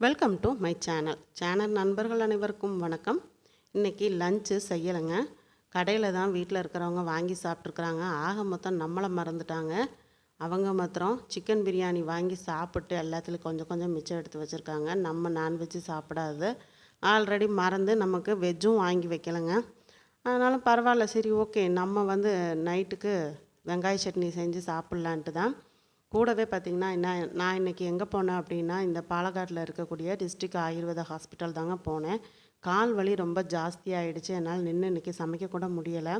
Welcome to my channel நண்பர்கள் அனைவருக்கும் வணக்கம். இன்றைக்கி லஞ்சு செய்யலைங்க. கடையில் தான் வீட்டில் இருக்கிறவங்க வாங்கி சாப்பிட்ருக்குறாங்க. ஆக மொத்தம் நம்மளை மறந்துட்டாங்க. அவங்க மாத்திரம் சிக்கன் பிரியாணி வாங்கி சாப்பிட்டு எல்லாத்துலேயும் கொஞ்சம் கொஞ்சம் மிச்சம் எடுத்து வச்சுருக்காங்க. நம்ம நான்வெஜ்ஜு சாப்பிடாது ஆல்ரெடி மறந்து நமக்கு வெஜ்ஜும் வாங்கி வைக்கலைங்க. அதனாலும் பரவாயில்ல, சரி ஓகே, நம்ம நைட்டுக்கு வெங்காய சட்னி செஞ்சு சாப்பிட்லான்ட்டு தான். கூடவே பார்த்திங்கன்னா நான் இன்றைக்கி எங்கே போனேன் அப்படின்னா, இந்த பாலக்காட்டில் இருக்கக்கூடிய டிஸ்ட்ரிக்ட் ஆயுர்வேதா ஹாஸ்பிட்டல் தாங்க போனேன். கால் வலி ரொம்ப ஜாஸ்தியாகிடுச்சு. என்னால் நின்று இன்றைக்கி சமைக்கக்கூட முடியலை.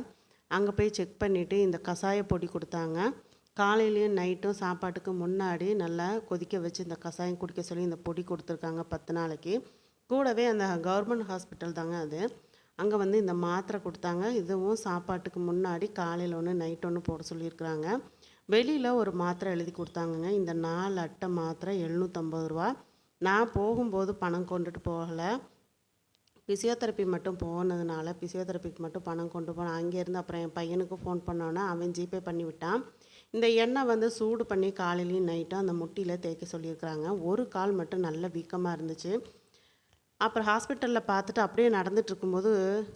அங்கே போய் செக் பண்ணிவிட்டு இந்த கஷாய பொடி கொடுத்தாங்க. காலையிலையும் நைட்டும் சாப்பாட்டுக்கு முன்னாடி நல்லா கொதிக்க வச்சு இந்த கஷாயம் குடிக்க சொல்லி இந்த பொடி கொடுத்துருக்காங்க 10 நாளைக்கு. கூடவே அந்த கவர்மெண்ட் ஹாஸ்பிட்டல் தாங்க அது. அங்கே இந்த மாத்திரை கொடுத்தாங்க. இதுவும் சாப்பாட்டுக்கு முன்னாடி காலையில் ஒன்று நைட் ஒன்று போட சொல்லியிருக்கிறாங்க. வெளியில் ஒரு மாத்திரை எழுதி கொடுத்தாங்கங்க. இந்த 4 அட்டை மாத்திரை 750 ரூபா. நான் போகும்போது பணம் கொண்டுட்டு போகலை. ஃபிசியோதெரப்பி மட்டும் போனதுனால ஃபிசியோதெரப்பிக்கு மட்டும் பணம் கொண்டு போனேன். அங்கேருந்து அப்புறம் என் பையனுக்கு ஃபோன் பண்ணோன்னே அவன் ஜிபே பண்ணி விட்டான். இந்த எண்ணெய் சூடு பண்ணி காலையிலையும் நைட்டும் அந்த முட்டியில் தேய்க்க சொல்லியிருக்கிறாங்க. ஒரு கால் மட்டும் நல்ல வீக்கமாக இருந்துச்சு. அப்புறம் ஹாஸ்பிட்டலில் பார்த்துட்டு அப்படியே நடந்துட்டு இருக்கும்போது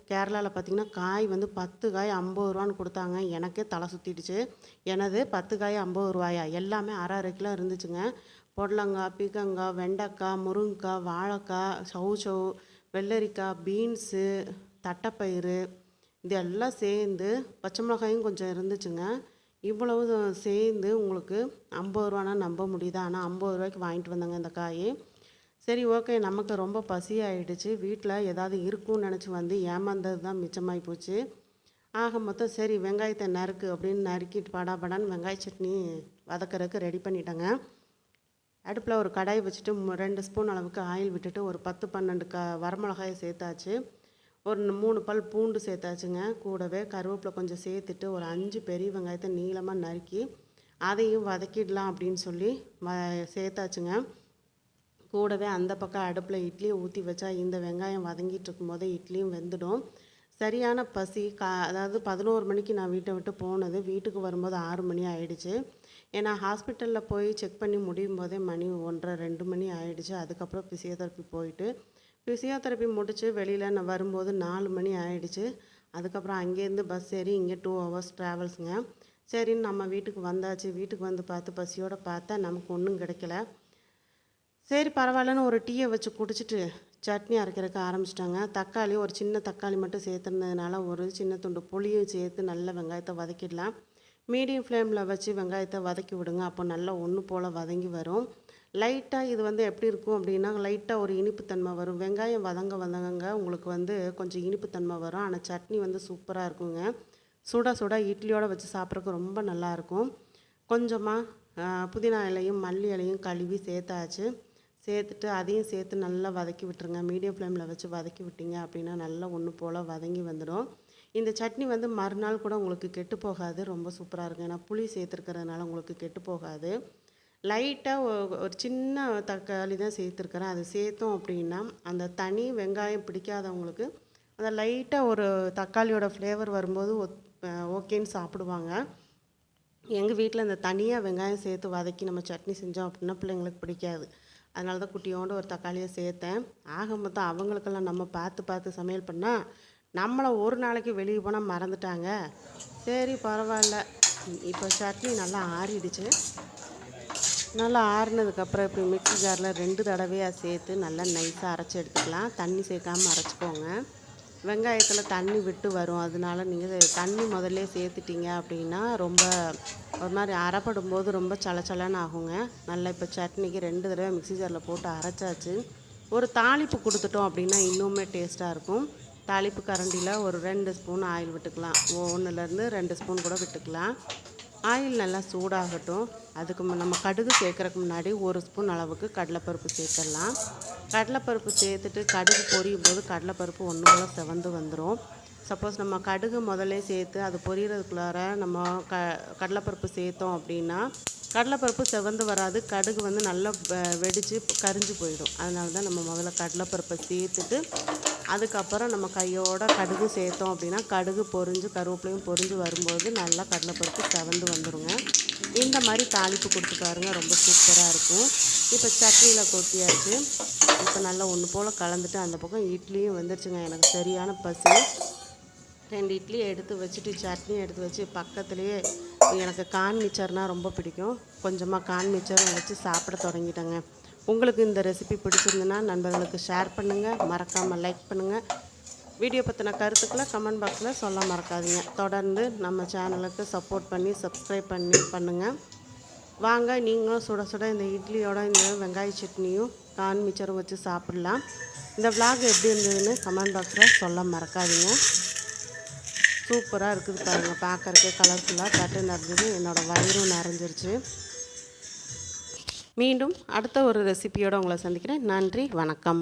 கேரளாவில் பார்த்திங்கன்னா காய் 10 காய் 50 ரூபான்னு கொடுத்தாங்க. எனக்கே தலை சுற்றிடுச்சு. எனது 10 காய் 50 ரூபாயா? எல்லாமே அரை கிலோ இருந்துச்சுங்க. பொடலங்காய், பீக்கங்காய், வெண்டைக்காய், முருங்கைக்காய், வாழைக்காய், சௌசௌ, வெள்ளரிக்காய், பீன்ஸு, தட்டைப்பயிறு, இதெல்லாம் சேர்ந்து பச்சை மிளகாயும் கொஞ்சம் இருந்துச்சுங்க. இவ்வளவு சேர்ந்து உங்களுக்கு 50 ரூபானா நம்ப முடியுதா? ஆனால் 50 ரூபாய்க்கு வாங்கிட்டு வந்தாங்க இந்த காய். சரி ஓகே, நமக்கு ரொம்ப பசி ஆகிடுச்சு. வீட்டில் ஏதாவது இருக்கும்னு நினச்சி ஏமாந்தது தான் மிச்சமாகி போச்சு. ஆக மொத்தம் சரி வெங்காயத்தை நறுக்கு அப்படின்னு நறுக்கிட்டு படான்னு வெங்காய சட்னி வதக்கிறதுக்கு ரெடி பண்ணிட்டேங்க. அடுப்பில் ஒரு கடாய் வச்சுட்டு 2 ஸ்பூன் அளவுக்கு ஆயில் விட்டுட்டு ஒரு 10-12 வரமிளகாயை சேர்த்தாச்சு. ஒரு 3 பல் பூண்டு சேர்த்தாச்சுங்க. கூடவே கருவேப்பிலை கொஞ்சம் சேர்த்துட்டு ஒரு 5 பெரிய வெங்காயத்தை நீளமாக நறுக்கி அதையும் வதக்கிடலாம் அப்படின்னு சொல்லி சேர்த்தாச்சுங்க. கூடவே அந்த பக்கம் அடுப்பில் இட்லியை ஊற்றி வச்சா இந்த வெங்காயம் வதங்கிட்டு இருக்கும்போதே இட்லியும் வெந்துடும். சரியான பசி. அதாவது 11 மணிக்கு நான் வீட்டை விட்டு போனது. வீட்டுக்கு வரும்போது 6 மணி ஆகிடுச்சு. ஏன்னா ஹாஸ்பிட்டலில் போய் செக் பண்ணி முடியும் போதே மணி 1:30-2 மணி ஆகிடுச்சு. அதுக்கப்புறம் ஃபிசியோதெரப்பி போயிட்டு ஃபிசியோதெரப்பி முடித்து வெளியில் நான் வரும்போது 4 மணி ஆகிடுச்சு. அதுக்கப்புறம் அங்கேருந்து பஸ் ஏறி இங்கே 2 ஹவர்ஸ் ட்ராவல்ஸுங்க. சரின்னு நம்ம வீட்டுக்கு வந்தாச்சு. வீட்டுக்கு பார்த்து பசியோடு பார்த்தா நமக்கு ஒன்றும் கிடைக்கல. சரி பரவாயில்லன்னு ஒரு டீயை வச்சு குடிச்சிட்டு சட்னி அரைக்கிறதுக்கு ஆரம்பிச்சிட்டாங்க. தக்காளி ஒரு சின்ன தக்காளி மட்டும் சேர்த்துருந்ததுனால ஒரு சின்ன துண்டு புளியும் சேர்த்து நல்ல வெங்காயத்தை வதக்கிடலாம். மீடியம் ஃப்ளேமில் வச்சு வெங்காயத்தை வதக்கி விடுங்க. அப்போ நல்லா ஒன்று போல் வதங்கி வரும். லைட்டாக இது எப்படி இருக்கும் அப்படின்னா, லைட்டாக ஒரு இனிப்புத்தன்மை வரும். வெங்காயம் வதங்க உங்களுக்கு கொஞ்சம் இனிப்புத்தன்மை வரும். ஆனால் சட்னி சூப்பராக இருக்குங்க. சுட சுட இட்லியோடு வச்சு சாப்பிட்றதுக்கு ரொம்ப நல்லாயிருக்கும். கொஞ்சமாக புதினா இலையும் மல்லி இலையும் கழுவி சேர்த்துட்டு அதையும் சேர்த்து நல்லா வதக்கி விட்டுருங்க. மீடியம் ஃப்ளேமில் வச்சு வதக்கி விட்டீங்க அப்படின்னா நல்லா ஒன்று போல் வதங்கி வந்துடும். இந்த சட்னி மறுநாள் கூட உங்களுக்கு கெட்டு போகாது. ரொம்ப சூப்பராக இருக்கும். ஏன்னா புளி சேர்த்துருக்கிறதுனால உங்களுக்கு கெட்டு போகாது. லைட்டாக ஒரு சின்ன தக்காளி தான் சேர்த்துருக்குறேன். அது சேர்த்தோம் அப்படின்னா அந்த தனி வெங்காயம் பிடிக்காதவங்களுக்கு அந்த லைட்டாக ஒரு தக்காளியோட ஃப்ளேவர் வரும்போது ஓகேன்னு சாப்பிடுவாங்க. எங்கள் வீட்டில் இந்த தனியாக வெங்காயம் சேர்த்து வதக்கி நம்ம சட்னி செஞ்சோம் அப்படின்னா பிள்ளைங்களுக்கு பிடிக்காது. அதனால தான் குட்டியோண்டு ஒரு தக்காளியை சேர்த்தேன். ஆக மொத்தம் அவங்களுக்கெல்லாம் நம்ம பார்த்து சமையல் பண்ணால் நம்மளை ஒரு நாளைக்கு வெளியே போனால் மறந்துட்டாங்க. சரி பரவாயில்ல. இப்போ சட்னி நல்லா ஆறிடுச்சு. நல்லா ஆறினதுக்கப்புறம் இப்படி மிக்ஸி ஜாரில் 2 தடவையாக சேர்த்து நல்லா நைஸாக அரைச்சி எடுத்துக்கலாம். தண்ணி சேர்க்காமல் அரைச்சிக்கோங்க. வெங்காயத்தில் தண்ணி விட்டு வரும். அதனால நீங்கள் தண்ணி முதல்ல சேர்த்துட்டிங்க அப்படின்னா ரொம்ப ஒரு மாதிரி அரைப்படும் போது ரொம்ப சலச்சலன்னு ஆகுங்க. நல்லா இப்போ சட்னிக்கு 2 தடவை மிக்ஸி ஜாரில் போட்டு அரைச்சாச்சு. ஒரு தாளிப்பு கொடுத்துட்டோம் அப்படின்னா இன்னுமே டேஸ்ட்டாக இருக்கும். தாளிப்பு கரண்டியில் ஒரு 2 ஸ்பூன் ஆயில் விட்டுக்கலாம். 1லேருந்து 2 ஸ்பூன் கூட விட்டுக்கலாம். ஆயில் நல்லா சூடாகட்டும். அதுக்கு நம்ம கடுகு சேர்க்குறதுக்கு முன்னாடி 1 ஸ்பூன் அளவுக்கு கடலைப்பருப்பு சேர்த்துடலாம். கடலைப்பருப்பு சேர்த்துட்டு கடுகு பொரியும் போது கடலைப்பருப்பு ஒன்று போல் செவந்து வந்துடும். சப்போஸ் நம்ம கடுகு முதல்ல சேர்த்து அது பொரியறதுக்குள்ளார நம்ம கடலைப்பருப்பு சேர்த்தோம் அப்படின்னா கடலைப்பருப்பு செவந்து வராது. கடுகு நல்லா வெடித்து கரிஞ்சு போயிடும். அதனால தான் நம்ம முதல்ல கடலைப்பருப்பை சேர்த்துட்டு அதுக்கப்புறம் நம்ம கையோட கடுகு சேர்த்தோம் அப்படின்னா கடுகு பொரிஞ்சு கருவேப்பிலையும் பொரிஞ்சு வரும்போது நல்லா கடலைப்பருப்பு செவந்து வந்துடுங்க. இந்த மாதிரி தாளிப்பு கொடுத்து பாருங்கள், ரொம்ப சூப்பராக இருக்கும். இப்போ சட்னியில் கொட்டியாச்சு. இப்போ நல்லா ஒன்று போல் கலந்துட்டு அந்த பக்கம் இட்லியும் வந்துருச்சுங்க. எனக்கு சரியான பசி. 2 இட்லி எடுத்து வச்சுட்டு சட்னி எடுத்து வச்சு பக்கத்துலேயே எனக்கு கான் மிச்சர்னால் ரொம்ப பிடிக்கும். கொஞ்சமாக கான் மிச்சரும் வச்சு சாப்பிட தொடங்கிட்டேங்க. உங்களுக்கு இந்த ரெசிபி பிடிச்சிருந்துன்னா நண்பர்களுக்கு ஷேர் பண்ணுங்கள். மறக்காமல் லைக் பண்ணுங்கள். வீடியோ பற்றின கருத்துக்களை கமெண்ட் பாக்ஸில் சொல்ல மறக்காதீங்க. தொடர்ந்து நம்ம சேனலுக்கு சப்போர்ட் பண்ணி சப்ஸ்கிரைப் பண்ணுங்கள். வாங்க நீங்களும் சுட சுட இந்த இட்லியோட இந்த வெங்காய சட்னியும் கான் மிச்சரும் வச்சு சாப்பிட்லாம். இந்த vlog எப்படி இருந்ததுன்னு கமெண்ட் பாக்ஸில் சொல்ல மறக்காதீங்க. சூப்பராக இருக்குது பாருங்கள். பார்க்குறக்கே கலர்ஃபுல்லாக தட்டு நிறைஞ்சது. என்னோடய வயிறும் நிறைஞ்சிருச்சு. மீண்டும் அடுத்த ஒரு ரெசிபியோடு உங்களை சந்திக்கிறேன். நன்றி, வணக்கம்.